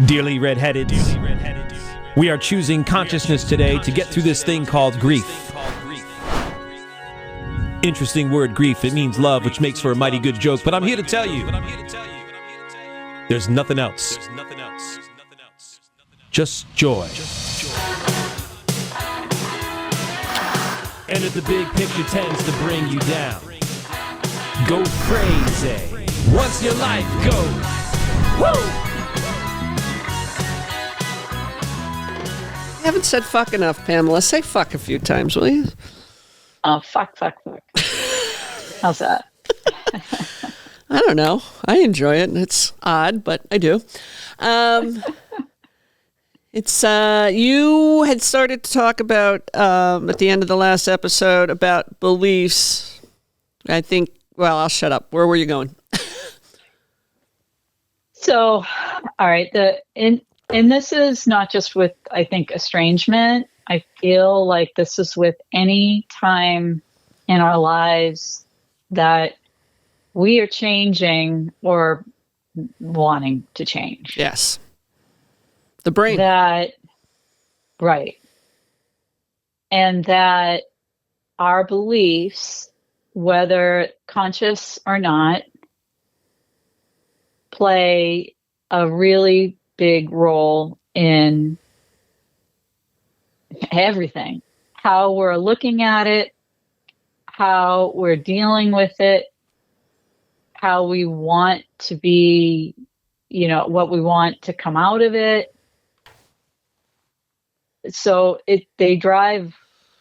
Dearly redheaded, we are choosing consciousness today to get through this thing called grief. Interesting word, grief. It means love, which makes for a mighty good joke, but I'm here to tell you, there's nothing else. Just joy. And if the big picture tends to bring you down, go crazy once your life goes. Woo! I haven't said fuck enough, Pamela. Say fuck a few times, will you? Oh, fuck. How's that? I don't know. I enjoy it. It's odd, but I do. It's you had started to talk about at the end of the last episode about beliefs. I think. Well, I'll shut up. Where were you going? So, all right. And this is not just with, I think, estrangement. I feel like this is with any time in our lives that we are changing or wanting to change. Yes. The brain. Right. And that our beliefs, whether conscious or not, play a really big role in everything. How we're looking at it, how we're dealing with it, how we want to be, what we want to come out of it. So they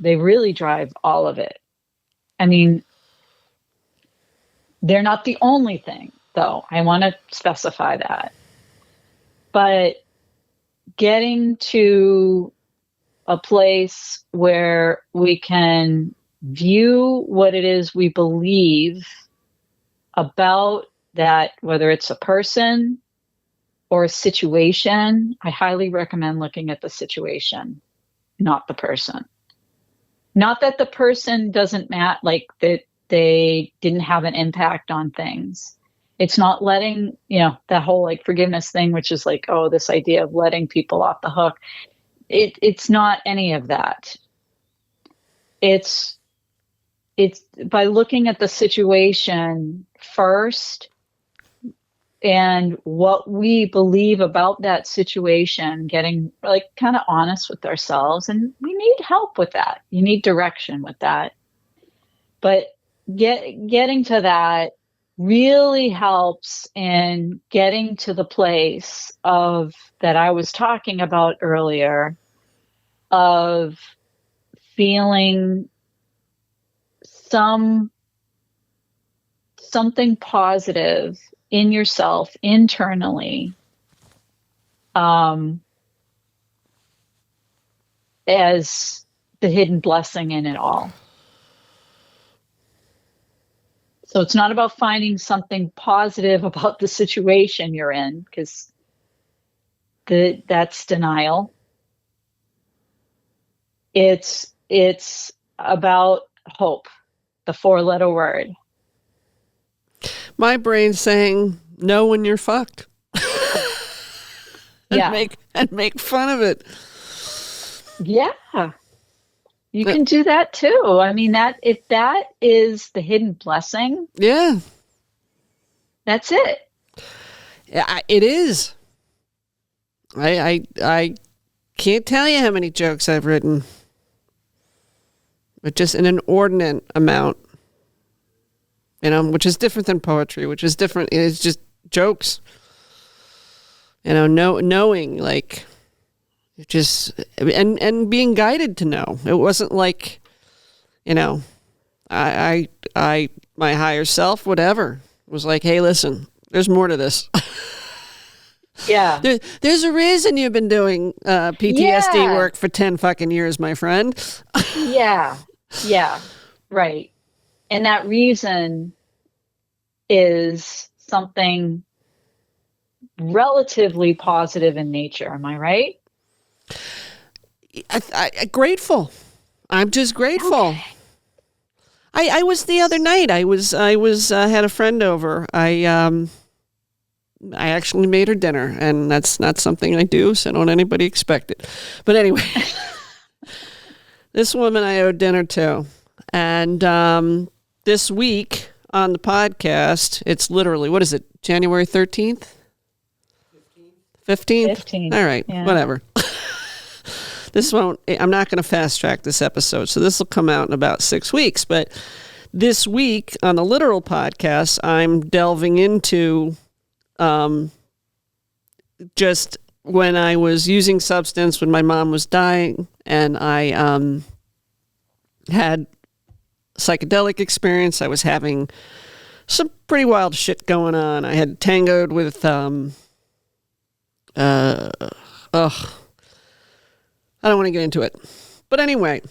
really drive all of it. I mean, they're not the only thing, though. I want to specify that. But getting to a place where we can view what it is we believe about that, whether it's a person or a situation, I highly recommend looking at the situation, not the person. Not that the person doesn't matter, like that they didn't have an impact on things. It's not letting, that whole like forgiveness thing, which is like, oh, this idea of letting people off the hook. It's not any of that. It's by looking at the situation first and what we believe about that situation, getting like kind of honest with ourselves. And we need help with that. You need direction with that. But getting to that really helps in getting to the place of that I was talking about earlier, of feeling something positive in yourself internally, as the hidden blessing in it all. So it's not about finding something positive about the situation you're in, because that's denial. It's about hope, the 4-letter word. My brain's saying no when you're fucked. and make fun of it. Yeah. You can do that too. I mean, if that is the hidden blessing, yeah, that's it. Yeah, it is. I can't tell you how many jokes I've written, but just an inordinate amount, which is different than poetry, which is different. It's just jokes, knowing like. Just and being guided to know. It wasn't like, I my higher self, whatever, was like, hey, listen, there's more to this. Yeah. There's a reason you've been doing PTSD work for 10 fucking years, my friend. Yeah. Right. And that reason is something relatively positive in nature. Am I right? Grateful. I'm just grateful. Okay. I was the other night. I was had a friend over. I I actually made her dinner, and that's not something I do, so don't anybody expect it. But anyway, this woman I owed dinner to. And this week on the podcast, it's literally, what is it, January 13th? 15th? All right, yeah. Whatever. I'm not going to fast track this episode, so this will come out in about 6 weeks. But this week on the literal podcast, I'm delving into just when I was using substance when my mom was dying, and I had psychedelic experience. I was having some pretty wild shit going on. I had tangoed with I don't want to get into it. But anyway,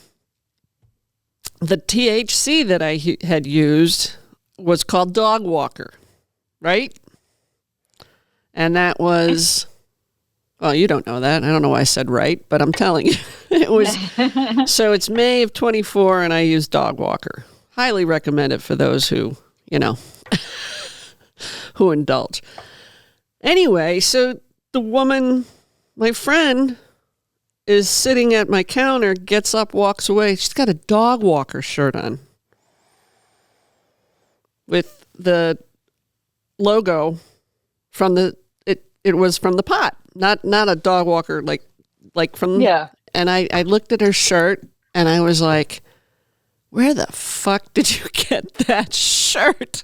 the THC that I had used was called Dog Walker, right? And that was, well, you don't know that. I don't know why I said right, but I'm telling you. It was, so it's May of 24, and I used Dog Walker. Highly recommend it for those who, who indulge. Anyway, so the woman, my friend, is sitting at my counter, gets up, walks away. She's got a Dog Walker shirt on with the logo from the, it was from the pot, not a Dog Walker like from, yeah. And I looked at her shirt and I was like, where the fuck did you get that shirt?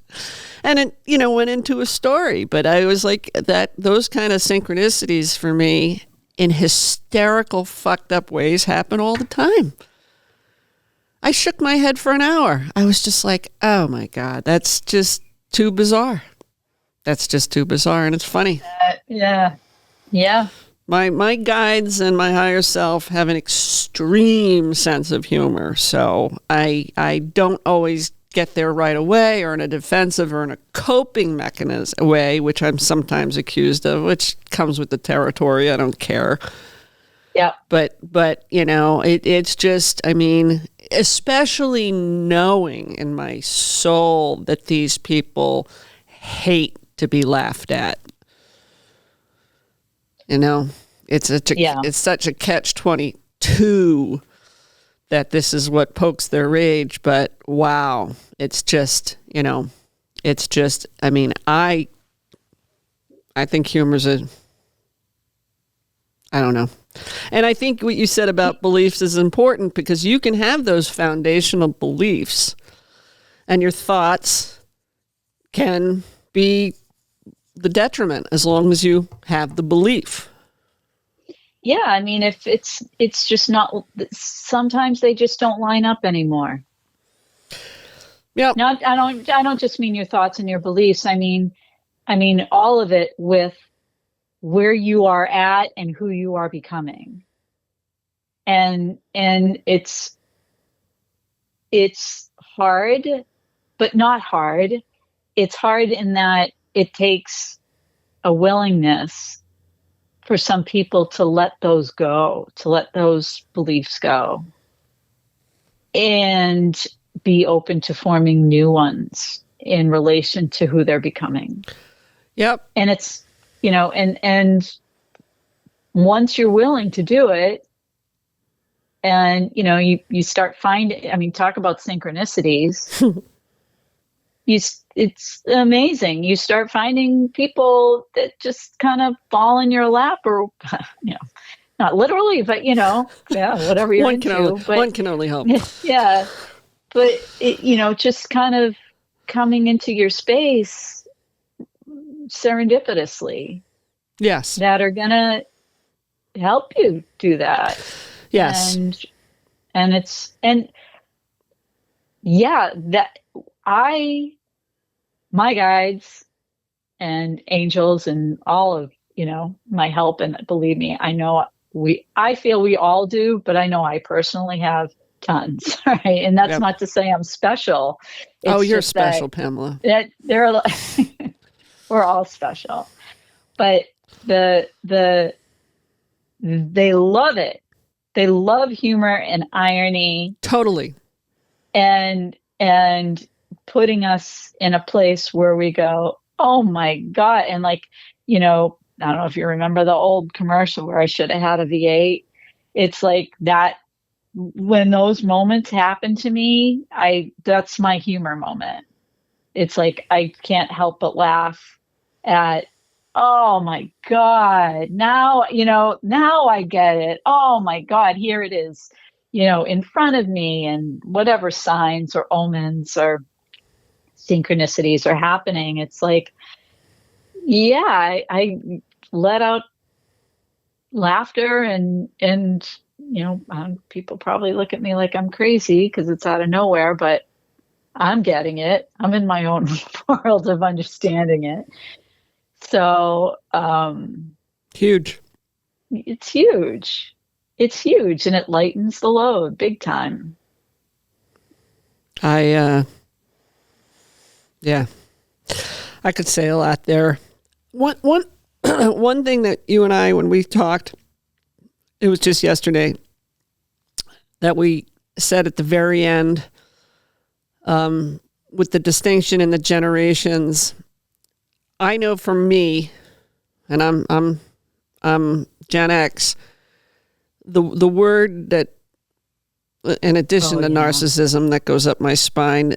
And it, went into a story, but I was like, those kind of synchronicities for me in hysterical, fucked up ways happen all the time. I shook my head for an hour. I was just like, oh my God, that's just too bizarre. That's just too bizarre, and it's funny. Yeah. My guides and my higher self have an extreme sense of humor, so I don't always get there right away, or in a defensive or in a coping mechanism way, which I'm sometimes accused of, which comes with the territory. I don't care. Yeah. But it's just, I mean, especially knowing in my soul that these people hate to be laughed at. It's such a catch-22 that this is what pokes their rage, but wow, it's just, I mean, I think humor's I don't know. And I think what you said about beliefs is important, because you can have those foundational beliefs and your thoughts can be the detriment as long as you have the belief. Yeah, I mean, if it's just not, sometimes they just don't line up anymore. Yeah. No, I don't just mean your thoughts and your beliefs. I mean all of it, with where you are at and who you are becoming. And it's hard, but not hard. It's hard in that it takes a willingness for some people to let those go, to let those beliefs go, and be open to forming new ones in relation to who they're becoming. Yep. And it's, and once you're willing to do it, and, you start finding, talk about synchronicities. It's amazing. You start finding people that just kind of fall in your lap, or, not literally, but, whatever you're into. One can only hope. Yeah. But, just kind of coming into your space serendipitously. Yes. That are going to help you do that. Yes. My guides and angels and all of, my help, and believe me, I feel we all do, but I know I personally have tons, right? And that's not to say I'm special. It's you're special, Pamela. We're all special, but they love it. They love humor and irony. Totally. And putting us in a place where we go, oh my God. And like, I don't know if you remember the old commercial where I should have had a V8. It's like that when those moments happen to me, that's my humor moment. It's like I can't help but laugh at, oh my God, now I get it. Oh my God, here it is, in front of me, and whatever signs or omens or synchronicities are happening. It's like, yeah, I let out laughter and people probably look at me like I'm crazy because it's out of nowhere, but I'm getting it. I'm in my own world of understanding it. So Huge. it's huge. It's huge, and it lightens the load big time. Yeah, I could say a lot there. One one thing that you and I, when we talked, it was just yesterday, that we said at the very end, with the distinction in the generations. I know for me, and I'm Gen X. The word that, in addition to narcissism, that goes up my spine.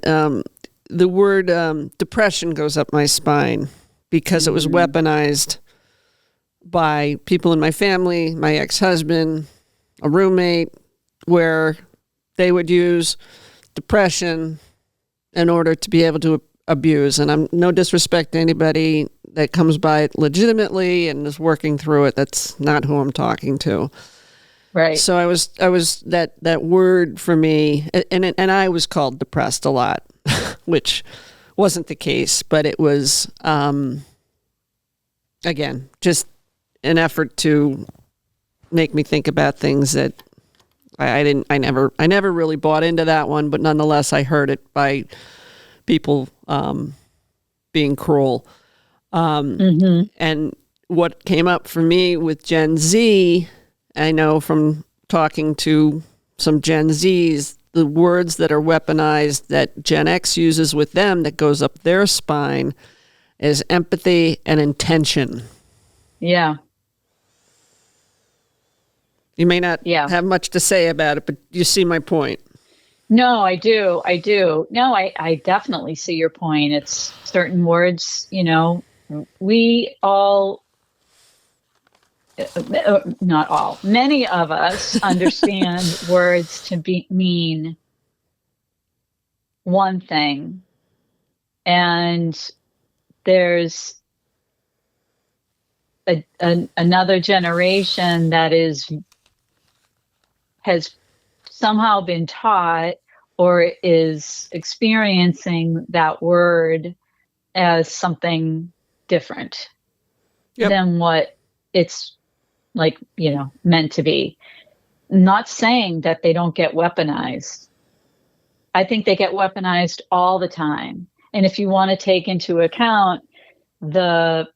The word depression goes up my spine because it was weaponized by people in my family, my ex-husband, a roommate, where they would use depression in order to be able to abuse. And I'm no disrespect to anybody that comes by it legitimately and is working through it. That's not who I'm talking to. Right. So I was that word for me, and I was called depressed a lot, which wasn't the case, but it was again just an effort to make me think about things that I never really bought into that one, but nonetheless I heard it by people being cruel. And what came up for me with Gen Z, I know from talking to some Gen Zs, the words that are weaponized that Gen X uses with them that goes up their spine is empathy and intention. Yeah. You may not have much to say about it, but you see my point. No, I do. No, I definitely see your point. It's certain words, we all, not all, many of us understand words to mean one thing. And there's another generation that has somehow been taught or is experiencing that word as something different than what it's like, meant to be. Not saying that they don't get weaponized. I think they get weaponized all the time. And if you want to take into account the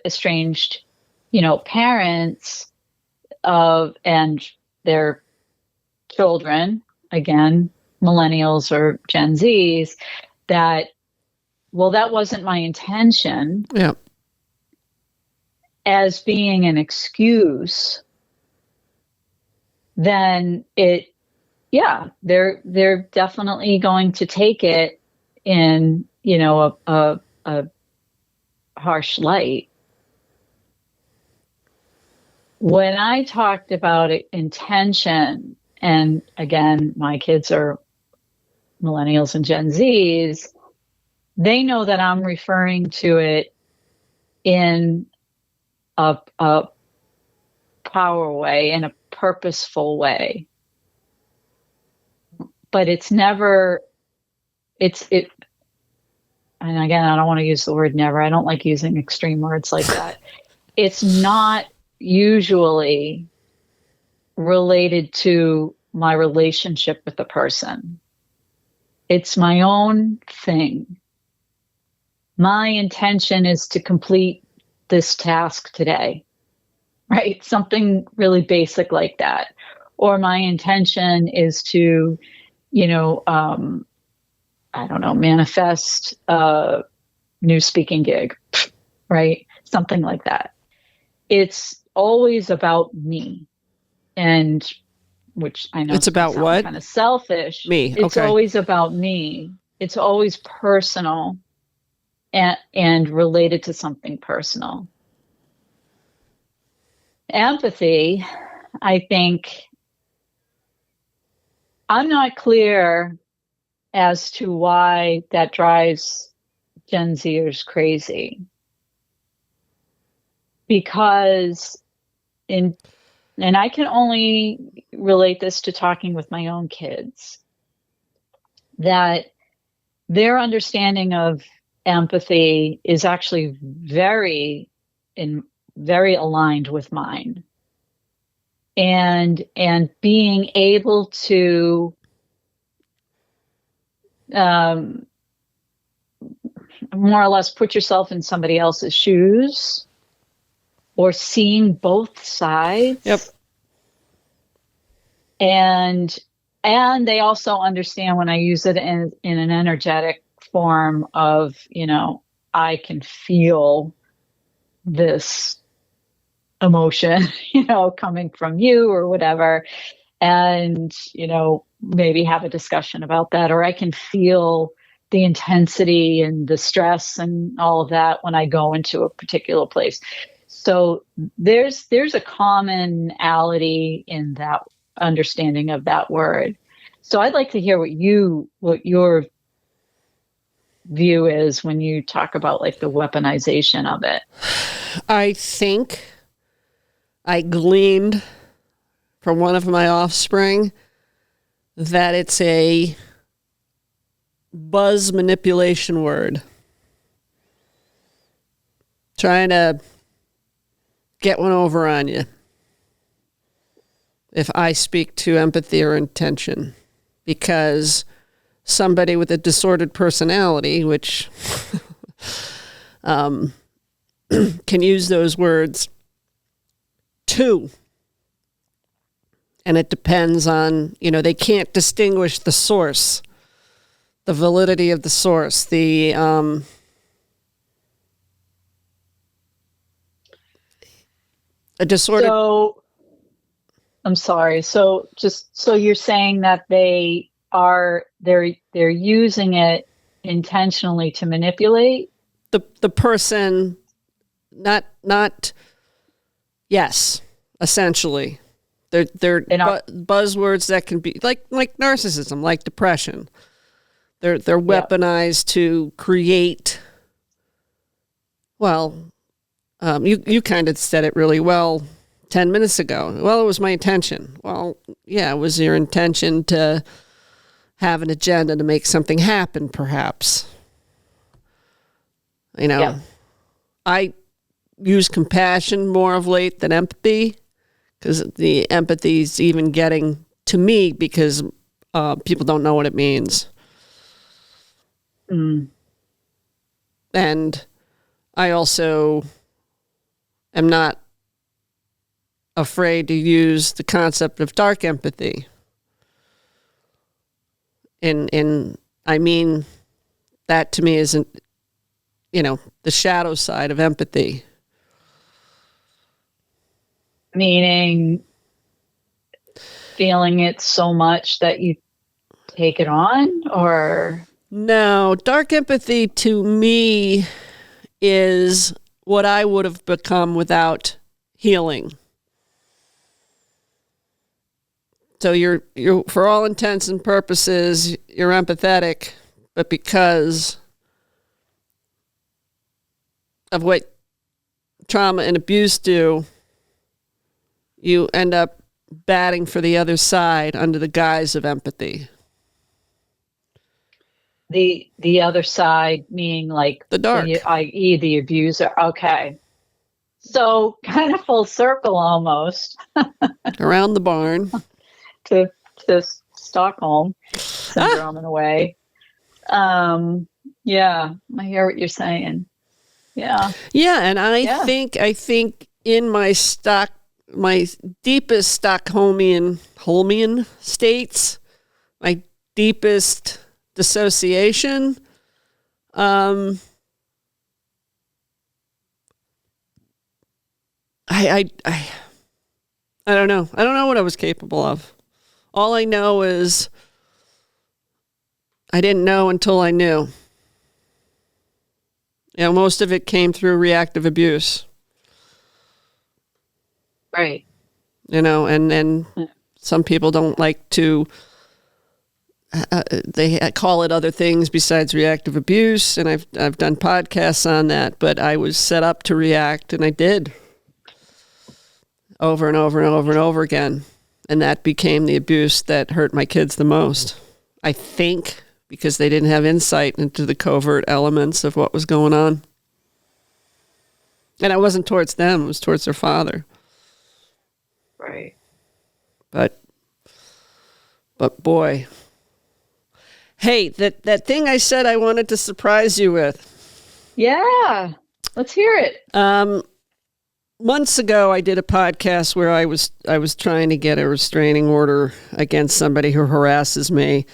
estranged, parents and their children, again, millennials or Gen Zs, that wasn't my intention. Yeah. As being an excuse, then they're definitely going to take it in, a harsh light. When I talked about intention, and again, my kids are millennials and Gen Zs, they know that I'm referring to it in a power way, in a purposeful way. But it's never, and again, I don't want to use the word never. I don't like using extreme words like that. It's not usually related to my relationship with the person. It's my own thing. My intention is to complete this task today, right? Something really basic like that. Or my intention is to, I don't know, manifest new speaking gig, right? Something like that. It's always about me, and which I know It's about sound what? kind of selfish. Me. It's Okay. always about me. It's always personal and related to something personal. Empathy, I think, I'm not clear as to why that drives Gen Zers crazy. Because and I can only relate this to talking with my own kids, that their understanding of empathy is actually very aligned with mine. And being able to more or less put yourself in somebody else's shoes, or seeing both sides. Yep. And they also understand when I use it in an energetic form of, I can feel this emotion, coming from you or whatever. And, maybe have a discussion about that. Or I can feel the intensity and the stress and all of that when I go into a particular place. So there's a commonality in that understanding of that word. So I'd like to hear what your view is when you talk about like the weaponization of it. I think I gleaned from one of my offspring that it's a buzz manipulation word. Trying to get one over on you if I speak to empathy or intention, because somebody with a disordered personality, which can use those words too. And it depends on, they can't distinguish the source, the validity of the source, a disordered. So I'm sorry. So you're saying that they're using it intentionally to manipulate the person, not yes, essentially. They're buzzwords that can be like narcissism, like depression. They're weaponized to create. Well, you kind of said it really well 10 minutes ago. Well, it was my intention. Well, yeah, it was your intention to have an agenda to make something happen, perhaps. I use compassion more of late than empathy, because the empathy is even getting to me because people don't know what it means. Mm. And I also am not afraid to use the concept of dark empathy. And I mean, that to me isn't, the shadow side of empathy. Meaning feeling it so much that you take it on, or? No, dark empathy to me is what I would have become without healing. So you're for all intents and purposes, you're empathetic, but because of what trauma and abuse do, you end up batting for the other side under the guise of empathy. The other side meaning like the dark, i.e. the abuser. Okay. So kind of full circle almost. Around the barn. to Stockholm syndrome in a way. Yeah, I hear what you're saying. Yeah. Yeah, and I think in my deepest Stockholmian states, my deepest dissociation, I don't know. I don't know what I was capable of. All I know is I didn't know until I knew. You know, most of it came through reactive abuse. Right. You know, and some people don't like to, they call it other things besides reactive abuse, and I've done podcasts on that, but I was set up to react, and I did over and over and over and over again, and that became the abuse that hurt my kids the most, I think, because they didn't have insight into the covert elements of what was going on. And it wasn't towards them, it was towards their father. Right. But boy. Hey, that thing I said I wanted to surprise you with. Yeah. Let's hear it. Months ago I did a podcast where I was trying to get a restraining order against somebody who harasses me,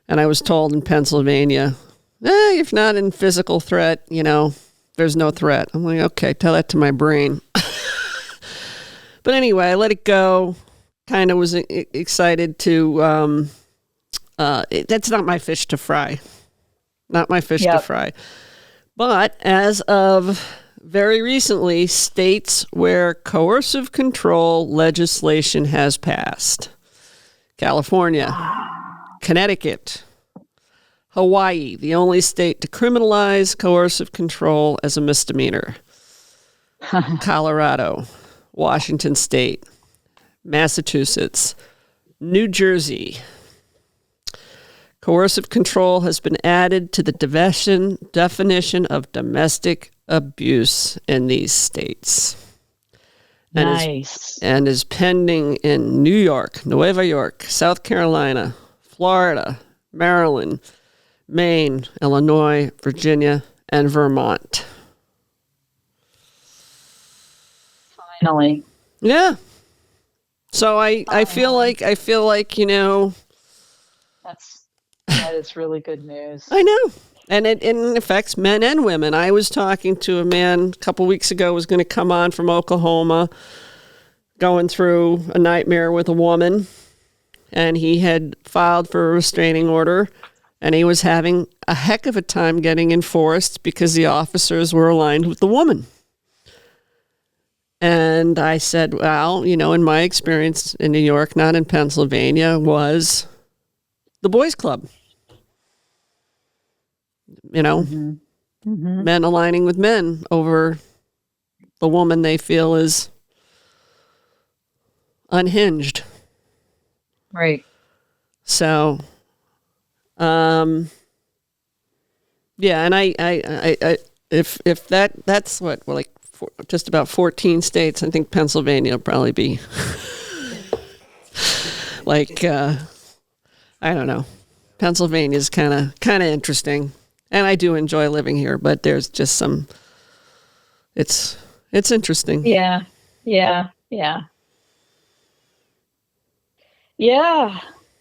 and I was told in Pennsylvania, if not in physical threat, you know, there's no threat. I'm like, okay, tell that to my brain. But anyway, I let it go. Kind of was excited to, that's not my fish to fry. Not my fish to fry. But as of very recently, states where coercive control legislation has passed. California, Connecticut, Hawaii, the only state to criminalize coercive control as a misdemeanor. Colorado, Washington State, Massachusetts, New Jersey. Coercive control has been added to the definition of domestic abuse in these states. Nice. And is pending in New York, Nueva York, South Carolina, Florida, Maryland, Maine, Illinois, Virginia, and Vermont. Finally. Yeah. So I feel like, you know, that is really good news. I know. And it affects men and women. I was talking to a man a couple weeks ago, was going to come on from Oklahoma, going through a nightmare with a woman, and he had filed for a restraining order, and he was having a heck of a time getting enforced because the officers were aligned with the woman. And I said, well, you know, in my experience in New York, not in Pennsylvania, was the boys' club. You know, men aligning with men over the woman they feel is unhinged. Right. So, yeah, and I if that's what, well, like just about 14 states. I think Pennsylvania will probably be like I don't know. Pennsylvania's kind of interesting. And I do enjoy living here, but there's just some, it's interesting. Yeah.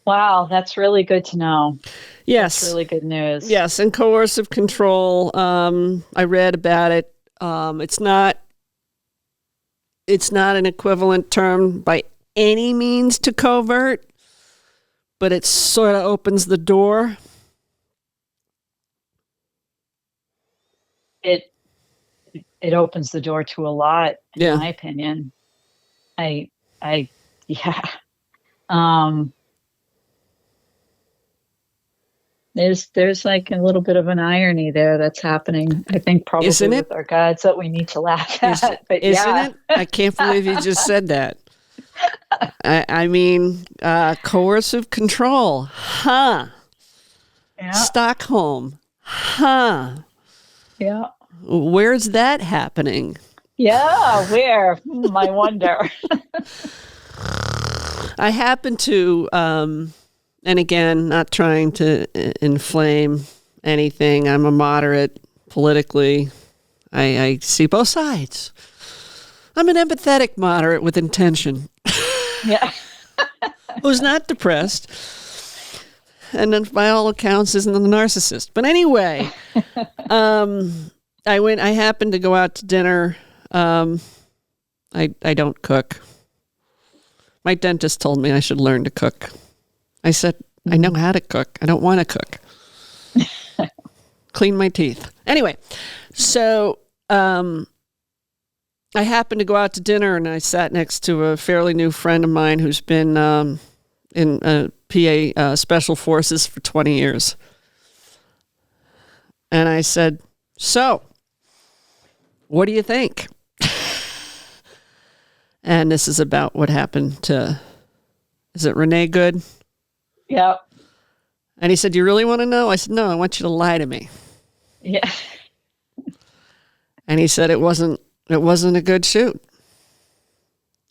Wow, that's really good to know. Yes. That's really good news. Yes, and coercive control, I read about it. It's not an equivalent term by any means to covert, but it sort of opens the door. It opens the door to a lot, in my opinion. There's like a little bit of an irony there that's happening. I think probably with our gods that we need to laugh at. But isn't it? I can't believe you just said that. I mean, coercive control, huh? Yeah. Stockholm, huh? Yeah. Where's that happening? Yeah, where? I wonder. I happen to, and again, not trying to inflame anything. I'm a moderate politically. I see both sides. I'm an empathetic moderate with intention. Yeah. Who's not depressed. And then by all accounts isn't a narcissist. But anyway, I happened to go out to dinner I don't cook. My dentist told me I should learn to cook. I said, I know how to cook. I don't want to cook. Clean my teeth. Anyway, so I happened to go out to dinner, and I sat next to a fairly new friend of mine who's been in PA Special Forces for 20 years. And I said, so, what do you think? And this is about what happened to, is it Renee Good? Yeah. And he said, "Do you really want to know?" I said, "No, I want you to lie to me." Yeah. And he said, it wasn't a good shoot.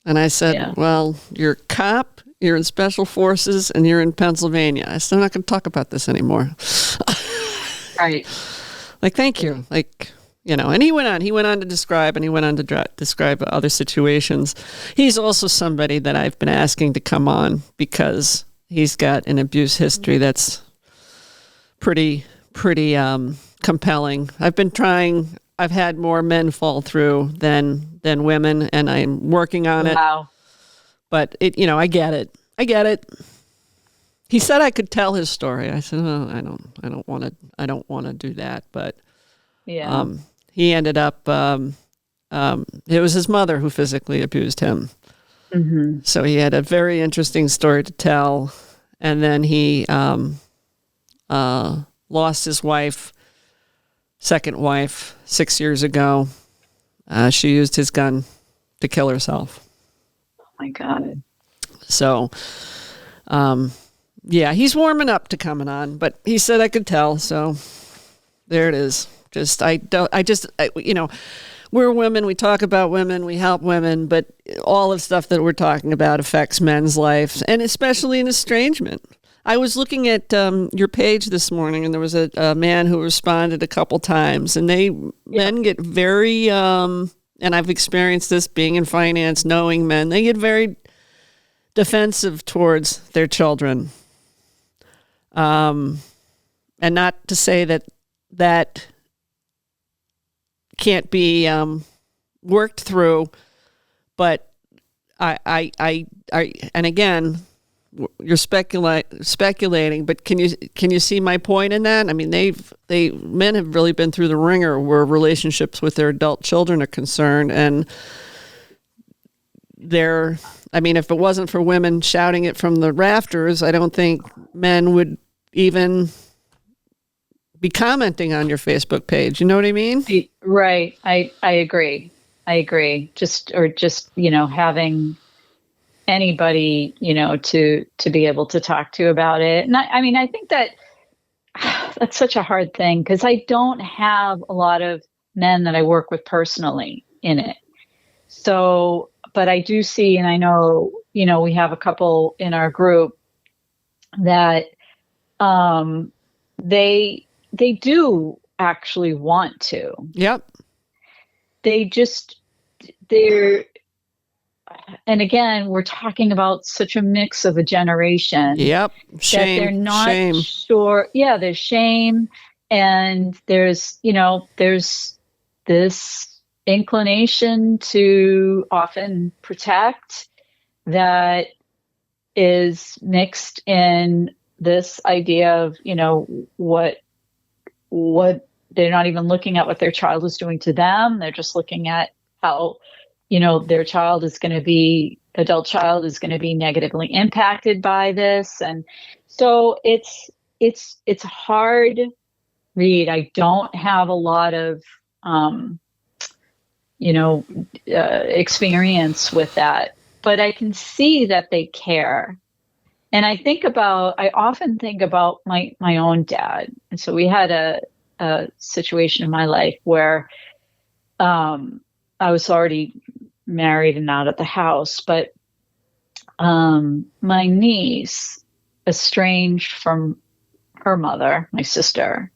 And I said, Yeah. well, you're a cop, you're in Special Forces, and you're in Pennsylvania. I said, I'm not going to talk about this anymore. Right. Like, thank you. Like, you know, and he went on to describe describe other situations. He's also somebody that I've been asking to come on because he's got an abuse history that's pretty compelling. I've had more men fall through than women, and I'm working on it. Wow. But I get it. He said I could tell his story. I said, oh, I don't want to do that. But Yeah. he ended up. It was his mother who physically abused him. Mm-hmm. So he had a very interesting story to tell, and then he lost his second wife, 6 years ago. She used his gun to kill herself. Oh my God. So, yeah, he's warming up to coming on, but he said I could tell. So there it is. We're women. We talk about women. We help women, but all of stuff that we're talking about affects men's lives, and especially in estrangement. I was looking at your page this morning, and there was a man who responded a couple times, and men get very, and I've experienced this being in finance, knowing men, they get very defensive towards their children. And not to say that can't be worked through, but I and again, you're speculating, but can you see my point in that? I mean, men have really been through the ringer where relationships with their adult children are concerned, and if it wasn't for women shouting it from the rafters, I don't think men would even be commenting on your Facebook page. You know what I mean? Right. I agree. Just having anybody, to be able to talk to about it. And I think that that's such a hard thing because I don't have a lot of men that I work with personally in it. So, but I do see, and I know, we have a couple in our group that they do actually want to. Yep. They're, and again, we're talking about such a mix of a generation. Yep. Shame. That they're not shame. sure. Yeah, there's shame, and there's this inclination to often protect that is mixed in this idea of, what they're not even looking at what their child is doing to them. They're just looking at how, their adult child is going to be negatively impacted by this. And so it's a hard read. I don't have a lot of, experience with that, but I can see that they care. And I often think about my own dad. And so we had a situation in my life where, I was already married and out at the house, but my niece estranged from her mother, my sister,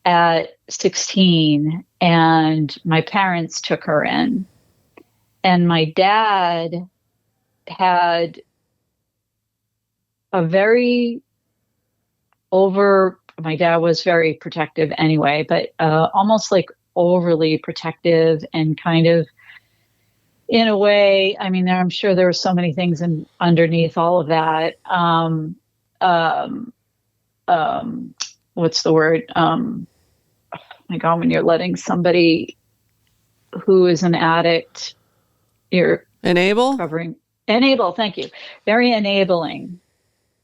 at 16, and my parents took her in. And my dad had my dad was very protective anyway, but almost like overly protective and kind of in a way, I mean, I'm sure there were so many things underneath all of that. Um, what's the word? Oh my God, when you're letting somebody who is an addict, you're Enable? enable. Thank you. Very enabling,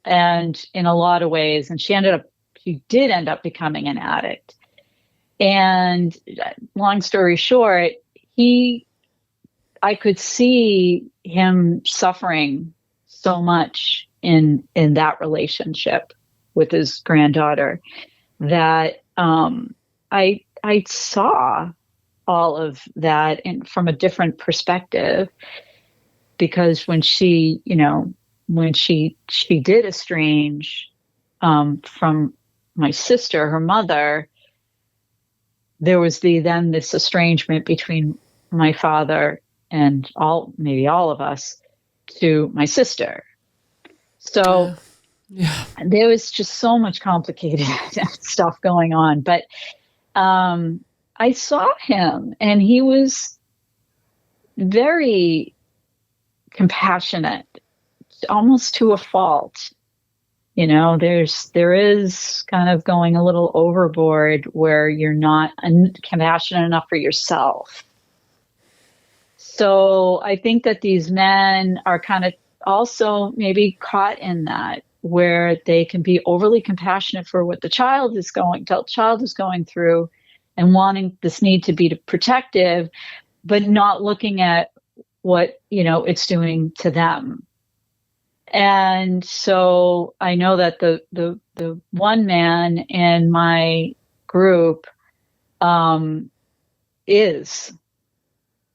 and in a lot of ways. And she did end up becoming an addict. And long story short, I could see him suffering so much in that relationship with his granddaughter that I saw all of that from a different perspective, because when she did estrange from my sister, her mother, there was then this estrangement between my father and maybe all of us to my sister. So Yeah. there was just so much complicated stuff going on. But I saw him, and he was very compassionate, almost to a fault. There is kind of going a little overboard where you're not compassionate enough for yourself. So I think that these men are kind of also maybe caught in that, where they can be overly compassionate for what the child is going through, and wanting this need to be protective, but not looking at what, it's doing to them. And so I know that the one man in my group is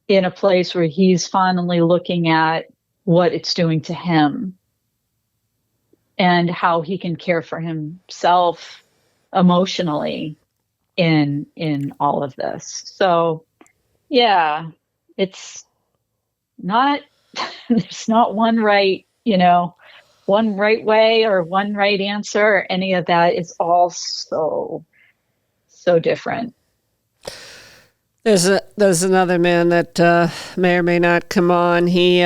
in a place where he's finally looking at what it's doing to him and how he can care for himself emotionally in all of this. So yeah, it's not there's not one right way or one right answer or any of that. It's all so different. There's another man that may or may not come on. He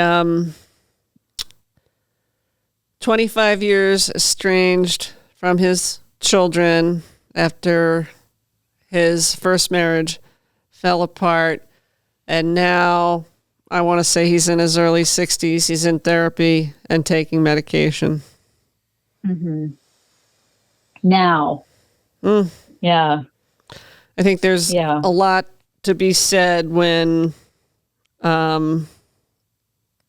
25 years estranged from his children after his first marriage fell apart, and now I want to say he's in his early 60s. He's in therapy and taking medication. Mm-hmm. Now. Yeah. I think there's a lot to be said when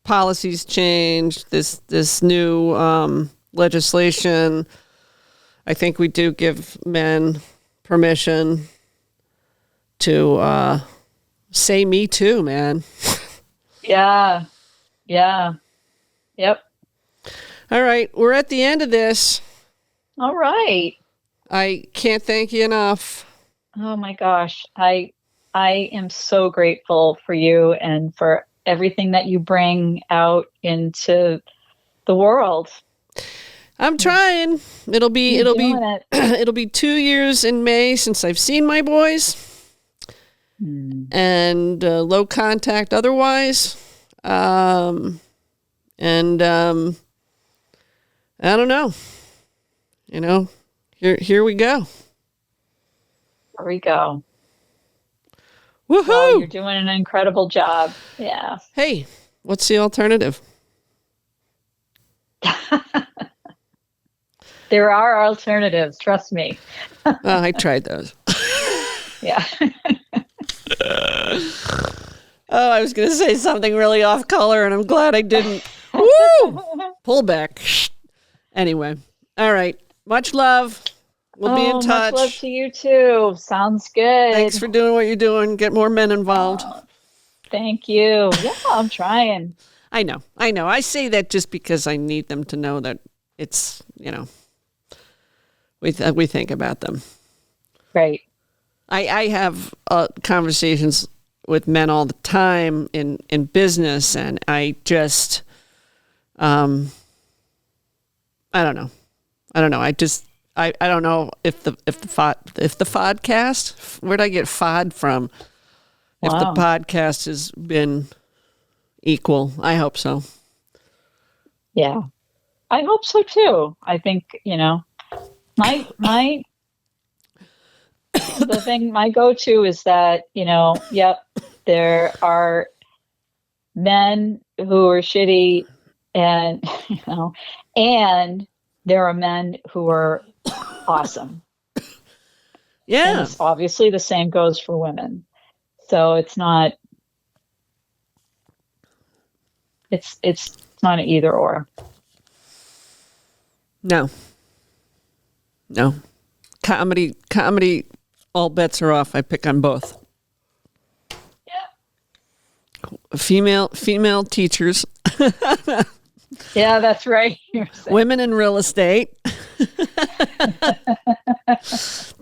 policies change, this new legislation. I think we do give men permission to say me too, man. Yeah. Yep. All right, we're at the end of this. All right. I can't thank you enough. Oh my gosh. I am so grateful for you and for everything that you bring out into the world. I'm trying. It'll be it'll be 2 years in May since I've seen my boys. And low contact otherwise. And I don't know. Here we go. There we go. Woohoo! Well, you're doing an incredible job. Yeah. Hey, what's the alternative? There are alternatives, trust me. I tried those. Yeah. Oh, I was going to say something really off color, and I'm glad I didn't. Woo! Pull back. Anyway. All right. Much love. We'll be in touch. Much love to you too. Sounds good. Thanks for doing what you're doing. Get more men involved. Thank you. Yeah, I'm trying. I know. I say that just because I need them to know that it's, we think about them. Right. I have conversations with men all the time in business, and I just, I don't know. I don't know if the podcast, where'd I get FOD from? Wow. If the podcast has been equal. I hope so. Yeah. I hope so too. I think, my my go-to is that, yep, there are men who are shitty and, and there are men who are awesome. And Yeah. it's obviously the same goes for women. So it's not not an either or. No. No. Comedy, all bets are off. I pick on both. Yeah. Female teachers, Yeah, that's right. women in real estate,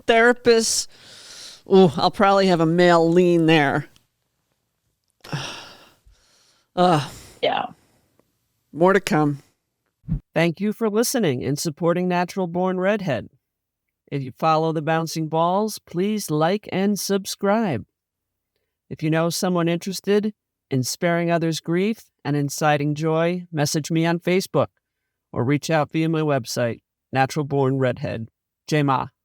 therapists. Ooh, I'll probably have a male lean there. Yeah. More to come. Thank you for listening and supporting Natural Born Redhead. If you follow the bouncing balls, please like and subscribe. If you know someone interested in sparing others grief and inciting joy, message me on Facebook or reach out via my website, Natural Born Redhead. J-Ma.